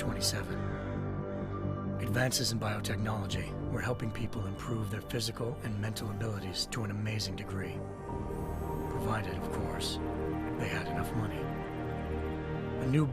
2027. Advances in biotechnology were helping people improve their physical and mental abilities to an amazing degree. Provided, of course, they had enough money. A new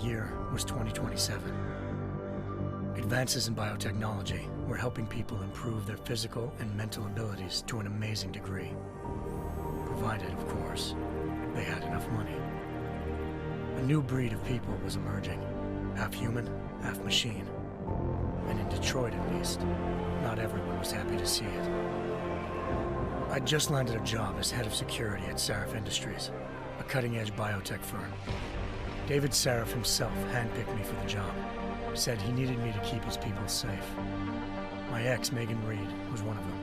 year was 2027. Advances in biotechnology were helping people improve their physical and mental abilities to an amazing degree. Provided, of course, they had enough money. A new breed of people was emerging, half human, half machine. And in Detroit, at least, not everyone was happy to see it. I'd just landed a job as head of security at SHAREf Industries, a cutting-edge biotech firm. David SHAREf himself handpicked me for the job, said he needed me to keep his people safe. My ex, Megan Reed, was one of them.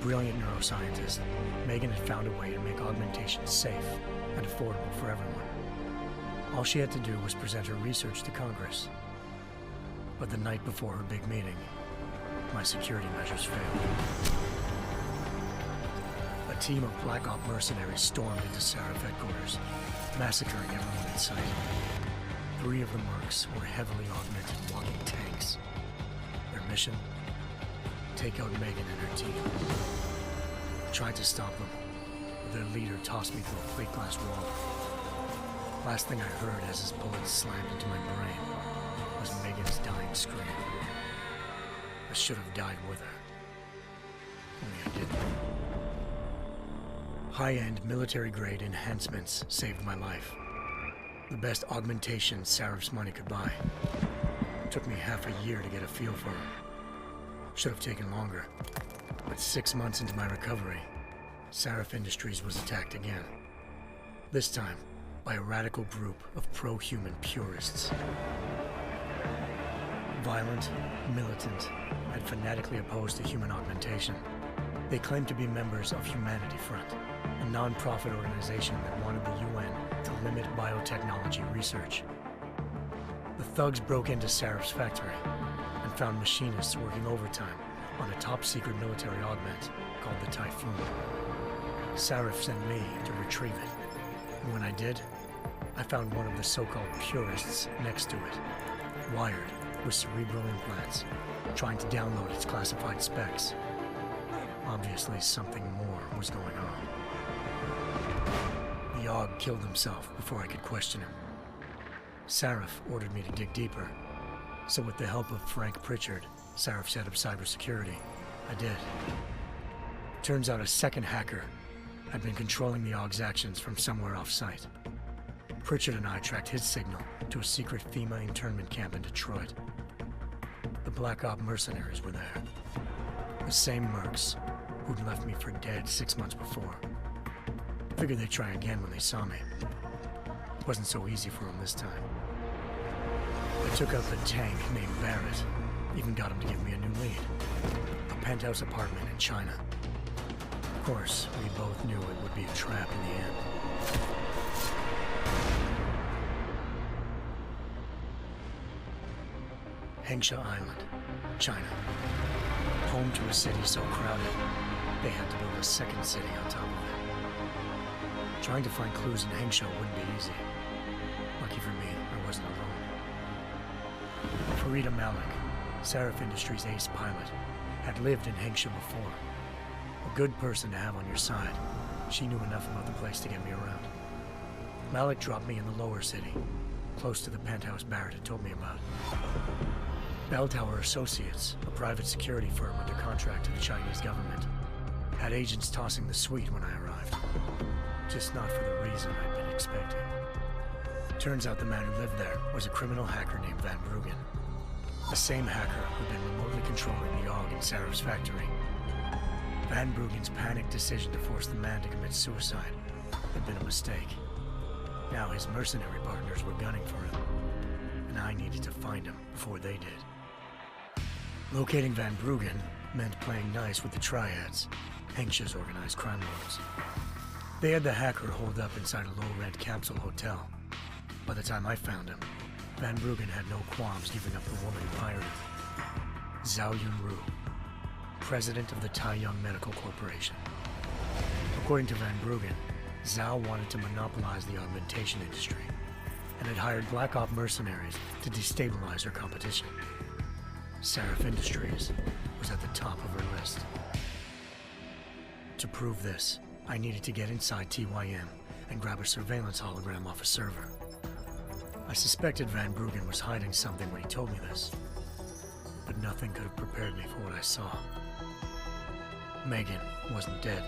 Brilliant neuroscientist, Megan had found a way to make augmentation safe and affordable for everyone. All she had to do was present her research to Congress. But the night before her big meeting, my security measures failed. A team of Black Op mercenaries stormed into SHAREf headquarters, massacring everyone in sight. 3 of the mercs were heavily augmented walking tanks. Their mission? Take out Megan and her team. I tried to stop them, but their leader tossed me through a plate glass wall. Last thing I heard as his bullets slammed into my brain was Megan's dying scream. I should have died with her. Only I didn't. High-end military-grade enhancements saved my life. The best augmentation SHAREf's money could buy. It took me half a year to get a feel for them. Should have taken longer. But 6 months into my recovery, SHAREf Industries was attacked again. This time, by a radical group of pro-human purists. Violent, militant, and fanatically opposed to human augmentation. They claimed to be members of Humanity Front, a non-profit organization that wanted the UN to limit biotechnology research. The thugs broke into SHAREf's factory and found machinists working overtime on a top-secret military augment called the Typhoon. SHAREf sent me to retrieve it, and when I did, I found one of the so-called purists next to it, wired with cerebral implants, trying to download its classified specs. Obviously, something more was going on. The AUG killed himself before I could question him. SHAREf ordered me to dig deeper, so with the help of Frank Pritchard, SHAREf's head of cybersecurity, I did. Turns out a second hacker had been controlling the AUG's actions from somewhere off-site. Pritchard and I tracked his signal to a secret FEMA internment camp in Detroit. The Black Op mercenaries were there. The same mercs who'd left me for dead 6 months before. Figured they'd try again when they saw me. Wasn't so easy for them this time. I took out the tank named Barrett, even got him to give me a new lead. A penthouse apartment in China. Of course, we both knew it would be a trap in the end. Hengsha Island, China. Home to a city so crowded, they had to build a second city on top of it. Trying to find clues in Hengsha wouldn't be easy. Lucky for me, I wasn't alone. Farida Malik, SHAREF Industries' ace pilot, had lived in Hengsha before. A good person to have on your side. She knew enough about the place to get me around. Malik dropped me in the lower city, close to the penthouse Barrett had told me about. Bell Tower Associates, a private security firm under contract to the Chinese government, had agents tossing the suite when I arrived. Just not for the reason I'd been expecting. Turns out the man who lived there was a criminal hacker named Van Bruggen. The same hacker who'd been remotely controlling the AUG in SHAREfactory. Van Bruggen's panicked decision to force the man to commit suicide had been a mistake. Now his mercenary partners were gunning for him, and I needed to find him before they did. Locating Van Bruggen meant playing nice with the Triads, Hengsha's organized crime lords. They had the hacker holed up inside a low-rent capsule hotel. By the time I found him, Van Bruggen had no qualms giving up the woman who hired him. Zhao Yunru, president of the Taiyang Medical Corporation. According to Van Bruggen, Zhao wanted to monopolize the augmentation industry and had hired Black Op mercenaries to destabilize her competition. SHAREF Industries was at the top of her list. To prove this, I needed to get inside TYM and grab a surveillance hologram off a server. I suspected Van Bruggen was hiding something when he told me this, but nothing could have prepared me for what I saw. Megan wasn't dead.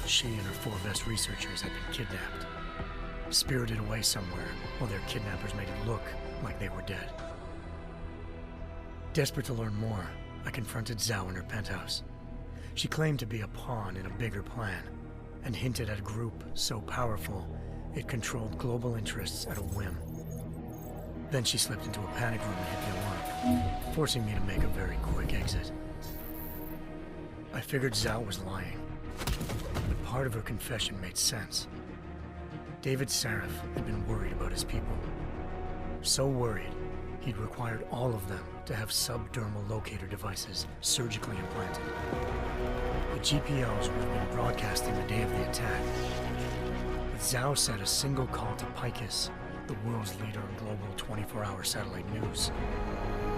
She and her 4 best researchers had been kidnapped, spirited away somewhere while their kidnappers made it look like they were dead. Desperate to learn more, I confronted Zhao in her penthouse. She claimed to be a pawn in a bigger plan, and hinted at a group so powerful it controlled global interests at a whim. Then she slipped into a panic room and hit the alarm, forcing me to make a very quick exit. I figured Zhao was lying, but part of her confession made sense. David SHAREF had been worried about his people. So worried, he'd required all of them to have subdermal locator devices surgically implanted. The GPOs would have been broadcasting the day of the attack. But Zhao said a single call to Picus, the world's leader in global 24-hour satellite news,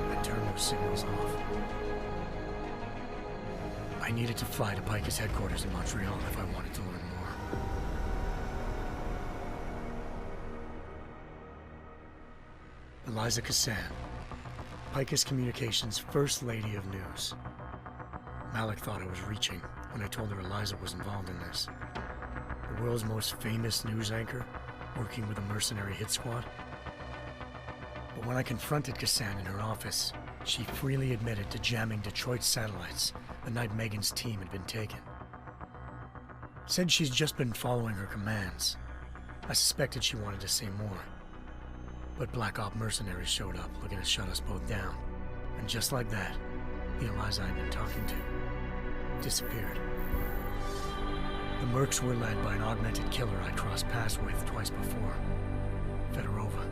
had turned those signals off. I needed to fly to Picus headquarters in Montreal if I wanted to learn more. Eliza Kassan, Picus Communications' First Lady of News. Malik thought I was reaching when I told her Eliza was involved in this. The world's most famous news anchor, working with a mercenary hit squad. But when I confronted Kassan in her office, she freely admitted to jamming Detroit's satellites the night Megan's team had been taken. Said she's just been following her commands. I suspected she wanted to say more. But Black Op mercenaries showed up looking to shut us both down. And just like that, the Eliza I'd been talking to disappeared. The Mercs were led by an augmented killer I crossed paths with twice before, Fedorova,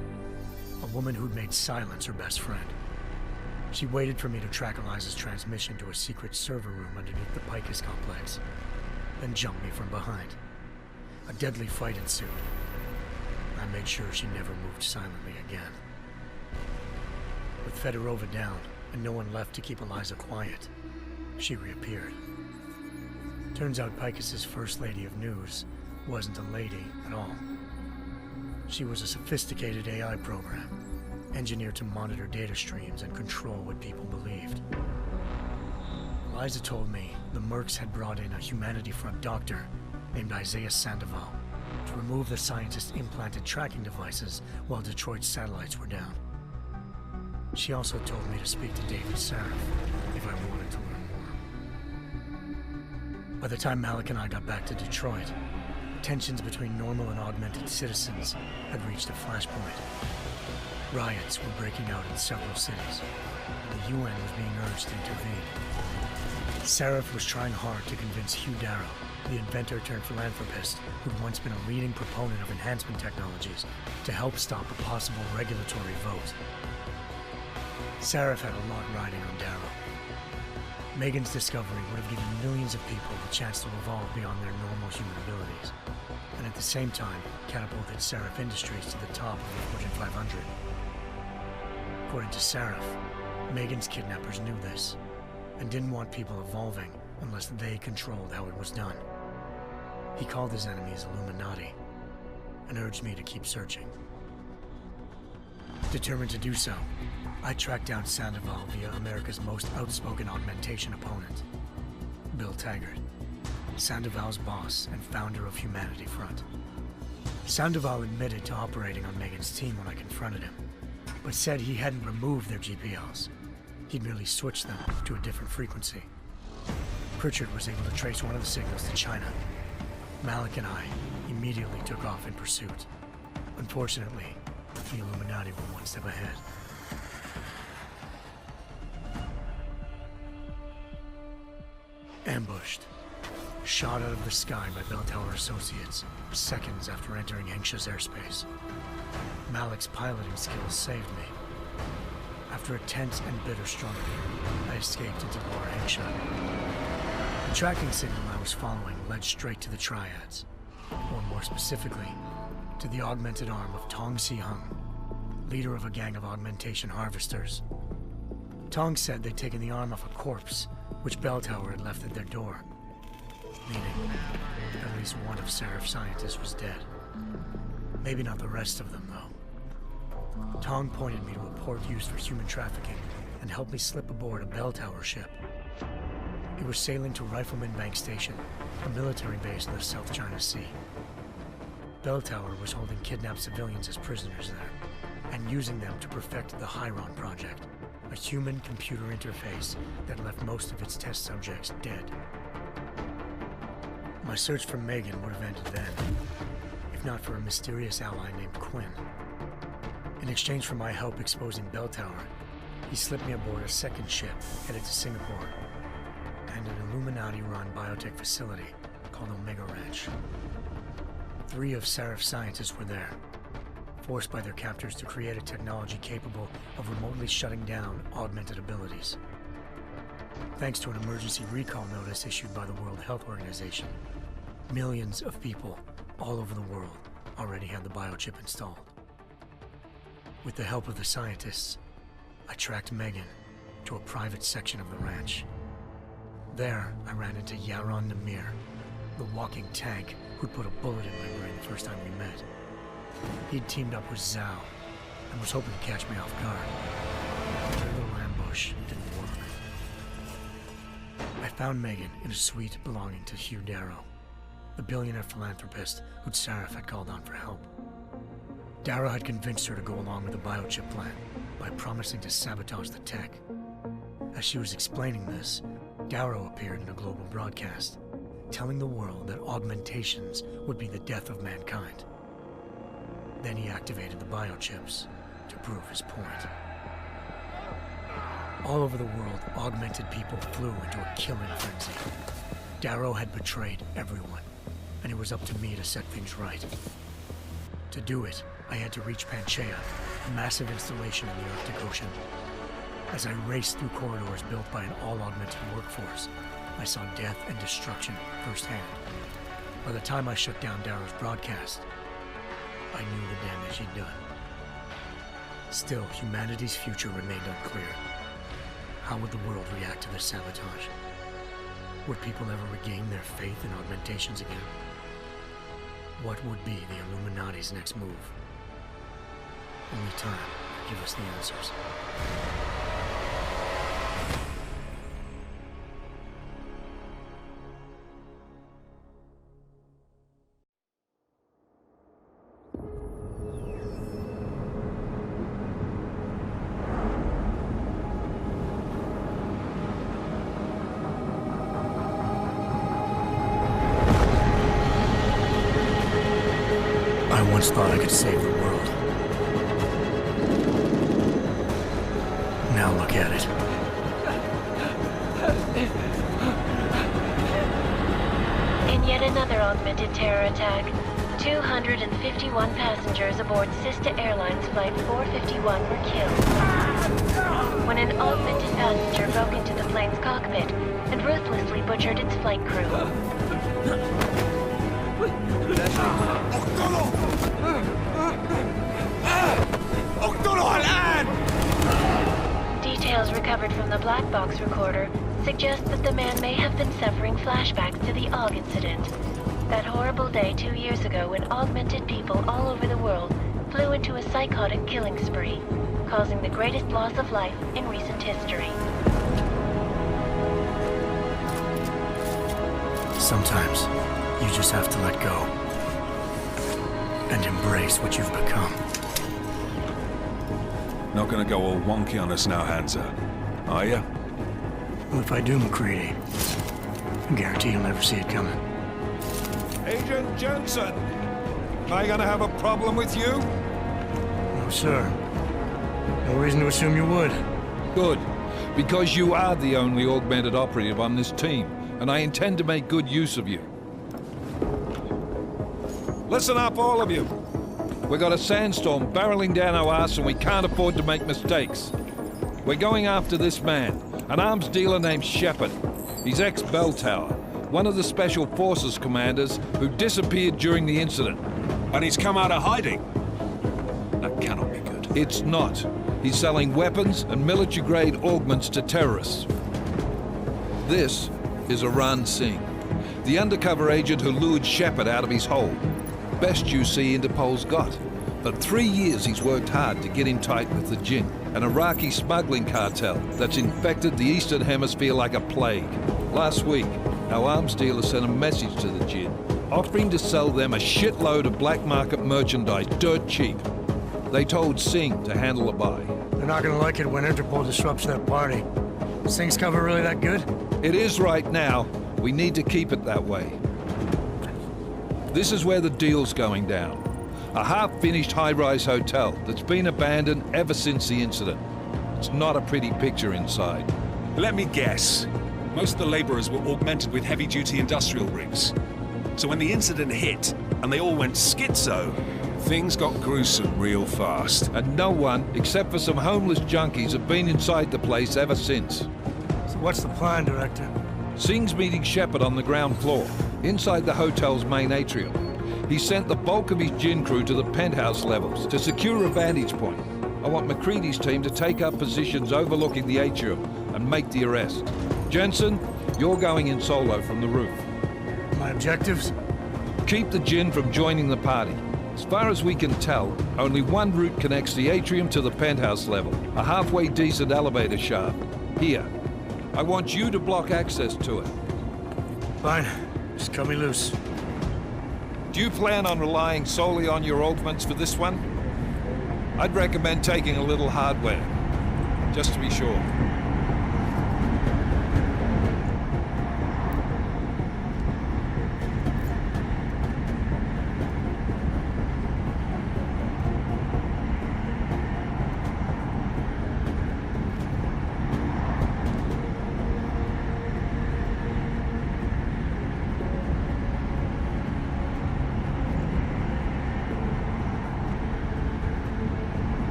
a woman who'd made silence her best friend. She waited for me to track Eliza's transmission to a secret server room underneath the Picus complex, then jumped me from behind. A deadly fight ensued. I made sure she never moved silently again. With Fedorova down and no one left to keep Eliza quiet, she reappeared. Turns out Picus's First Lady of News wasn't a lady at all. She was a sophisticated AI program, engineered to monitor data streams and control what people believed. Eliza told me the Mercs had brought in a Humanity Front doctor named Isaiah Sandoval to remove the scientist's implanted tracking devices while Detroit's satellites were down. She also told me to speak to David SHAREF if I wanted to learn more. By the time Malik and I got back to Detroit, tensions between normal and augmented citizens had reached a flashpoint. Riots were breaking out in several cities, and the UN was being urged to intervene. SHAREF was trying hard to convince Hugh Darrow, the inventor turned philanthropist who'd once been a leading proponent of enhancement technologies, to help stop a possible regulatory vote. SHAREF had a lot riding on Darrow. Megan's discovery would have given millions of people the chance to evolve beyond their normal human abilities, and at the same time catapulted SHAREF Industries to the top of the Fortune 500. According to SHAREF, Megan's kidnappers knew this, and didn't want people evolving unless they controlled how it was done. He called his enemies Illuminati, and urged me to keep searching. Determined to do so, I tracked down Sandoval via America's most outspoken augmentation opponent, Bill Taggart, Sandoval's boss and founder of Humanity Front. Sandoval admitted to operating on Megan's team when I confronted him, but said he hadn't removed their GPLs. He'd merely switched them to a different frequency. Pritchard was able to trace one of the signals to China. Malik and I immediately took off in pursuit. Unfortunately, the Illuminati were one step ahead. Ambushed. Shot out of the sky by Bell Tower Associates, seconds after entering Hengsha's airspace. Malik's piloting skills saved me. After a tense and bitter struggle, I escaped into Lower Hengsha. The tracking signal I was following led straight to the Triads, or more specifically, to the augmented arm of Tong Si-hung, leader of a gang of augmentation harvesters. Tong said they'd taken the arm off a corpse, which Bell Tower had left at their door, meaning at least one of SHAREF's scientists was dead. Maybe not the rest of them, though. Tong pointed me to a port used for human trafficking and helped me slip aboard a Bell Tower ship. It was sailing to Rifleman Bank Station, a military base in the South China Sea. Bell Tower was holding kidnapped civilians as prisoners there, and using them to perfect the Hyron Project, a human-computer interface that left most of its test subjects dead. My search for Megan would have ended then, if not for a mysterious ally named Quinn. In exchange for my help exposing Bell Tower, he slipped me aboard a second ship headed to Singapore, and an Illuminati-run biotech facility called Omega Ranch. 3 of SHAREF's scientists were there, forced by their captors to create a technology capable of remotely shutting down augmented abilities. Thanks to an emergency recall notice issued by the World Health Organization, millions of people all over the world already had the biochip installed. With the help of the scientists, I tracked Megan to a private section of the ranch. There, I ran into Yaron Namir, the walking tank who'd put a bullet in my brain the first time we met. He'd teamed up with Zhao and was hoping to catch me off guard. Their little ambush didn't work. I found Megan in a suite belonging to Hugh Darrow, the billionaire philanthropist who'd SHAREF had called on for help. Darrow had convinced her to go along with the biochip plan by promising to sabotage the tech. As she was explaining this, Darrow appeared in a global broadcast, telling the world that augmentations would be the death of mankind. Then he activated the biochips to prove his point. All over the world, augmented people flew into a killing frenzy. Darrow had betrayed everyone, and it was up to me to set things right. To do it, I had to reach Panchaea, a massive installation in the Arctic Ocean. As I raced through corridors built by an all-augmented workforce, I saw death and destruction firsthand. By the time I shut down Darrow's broadcast, I knew the damage he'd done. Still, humanity's future remained unclear. How would the world react to this sabotage? Would people ever regain their faith in augmentations again? What would be the Illuminati's next move? Only time will give us the answers. I once thought I could save the world. Now look at it. In yet another augmented terror attack, 251 passengers aboard Sister Airlines Flight 451 were killed when an augmented passenger passenger broke into the plane's cockpit and ruthlessly butchered its flight crew. Details recovered from the black box recorder suggest that the man may have been suffering flashbacks to the AUG incident. That horrible day 2 years ago when augmented people all over the world flew into a psychotic killing spree, causing the greatest loss of life in recent history. Sometimes, you just have to let go. And embrace what you've become. Not gonna go all wonky on us now, Hansa, are ya? Well, if I do, McCready, I guarantee you'll never see it coming. Agent Jensen! Am I gonna have a problem with you? No, sir. No reason to assume you would. Good, because you are the only augmented operative on this team, and I intend to make good use of you. Listen up, all of you. We got a sandstorm barreling down our arse and we can't afford to make mistakes. We're going after this man, an arms dealer named Shepard. He's ex-Bell Tower, one of the Special Forces commanders who disappeared during the incident. And he's come out of hiding. That cannot be good. It's not. He's selling weapons and military-grade augments to terrorists. This is Aran Singh, the undercover agent who lured Shepard out of his hole. Best you see Interpol's got. For 3 years he's worked hard to get him tight with the Jinn, an Iraqi smuggling cartel that's infected the Eastern Hemisphere like a plague. Last week, our arms dealer sent a message to the Jinn, offering to sell them a shitload of black market merchandise dirt cheap. They told Singh to handle the buy. They're not gonna like it when Interpol disrupts their party. Is Singh's cover really that good? It is right now. We need to keep it that way. This is where the deal's going down. A half-finished high-rise hotel that's been abandoned ever since the incident. It's not a pretty picture inside. Let me guess. Most of the laborers were augmented with heavy-duty industrial rigs. So when the incident hit, and they all went schizo, things got gruesome real fast. And no one, except for some homeless junkies, have been inside the place ever since. So what's the plan, Director? Singh's meeting Shepard on the ground floor, inside the hotel's main atrium. He sent the bulk of his Jinn crew to the penthouse levels to secure a vantage point. I want McCready's team to take up positions overlooking the atrium and make the arrest. Jensen, you're going in solo from the roof. My objectives? Keep the Jinn from joining the party. As far as we can tell, only one route connects the atrium to the penthouse level, a halfway decent elevator shaft. Here. I want you to block access to it. Fine. Just cut me loose. Do you plan on relying solely on your augments for this one? I'd recommend taking a little hardware, just to be sure.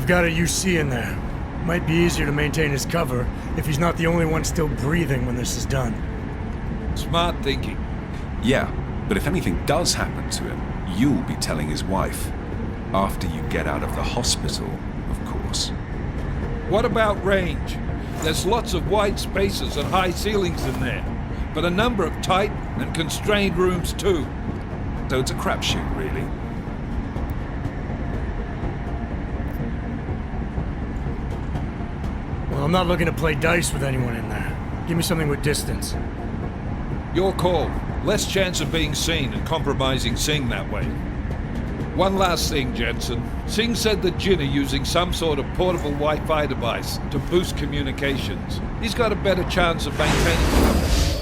We've got a UC in there. Might be easier to maintain his cover if he's not the only one still breathing when this is done. Smart thinking. Yeah, but if anything does happen to him, you'll be telling his wife. After you get out of the hospital, of course. What about range? There's lots of wide spaces and high ceilings in there, but a number of tight and constrained rooms too. So it's a crapshoot, really. Well, I'm not looking to play dice with anyone in there. Give me something with distance. Your call. Less chance of being seen and compromising Singh that way. One last thing, Jensen. Singh said that Jin are using some sort of portable Wi-Fi device to boost communications. He's got a better chance of maintaining cover.